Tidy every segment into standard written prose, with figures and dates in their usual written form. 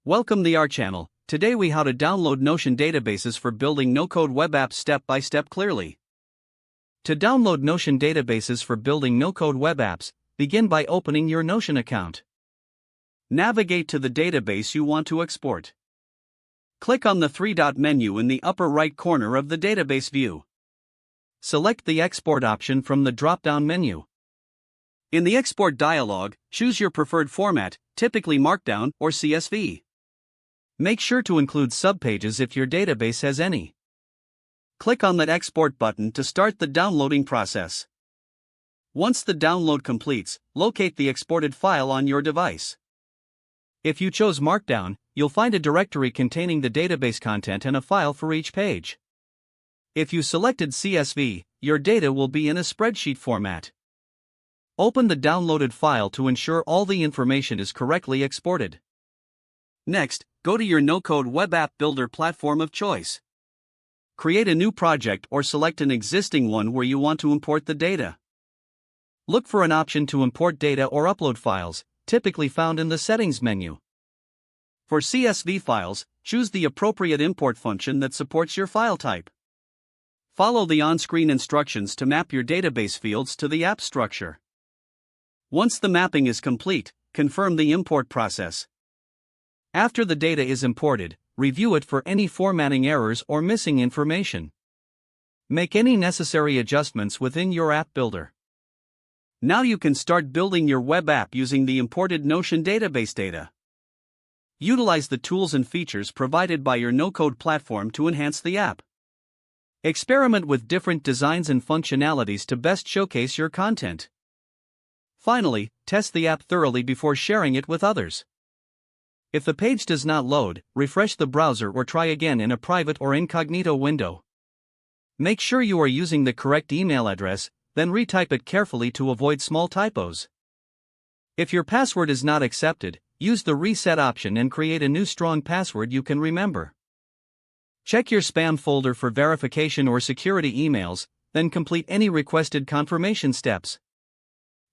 Welcome to our channel. Today we how to download Notion databases for building no-code web apps step by step clearly. To download Notion databases for building no-code web apps, begin by opening your Notion account. Navigate to the database you want to export. Click on the three-dot menu in the upper right corner of the database view. Select the export option from the drop-down menu. In the export dialog, choose your preferred format, typically Markdown or CSV. Make sure to include subpages if your database has any. Click on that export button to start the downloading process. Once the download completes, locate the exported file on your device. If you chose Markdown, you'll find a directory containing the database content and a file for each page. If you selected CSV, your data will be in a spreadsheet format. Open the downloaded file to ensure all the information is correctly exported. Next, go to your no-code web app builder platform of choice. Create a new project or select an existing one where you want to import the data. Look for an option to import data or upload files, typically found in the Settings menu. For CSV files, choose the appropriate import function that supports your file type. Follow the on-screen instructions to map your database fields to the app structure. Once the mapping is complete, confirm the import process. After the data is imported, review it for any formatting errors or missing information. Make any necessary adjustments within your app builder. Now you can start building your web app using the imported Notion database data. Utilize the tools and features provided by your no-code platform to enhance the app. Experiment with different designs and functionalities to best showcase your content. Finally, test the app thoroughly before sharing it with others. If the page does not load, refresh the browser or try again in a private or incognito window. Make sure you are using the correct email address, then retype it carefully to avoid small typos. If your password is not accepted, use the reset option and create a new strong password you can remember. Check your spam folder for verification or security emails, then complete any requested confirmation steps.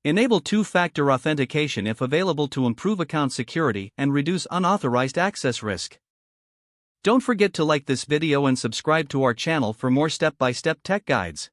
Enable two-factor authentication if available to improve account security and reduce unauthorized access risk. Don't forget to like this video and subscribe to our channel for more step-by-step tech guides.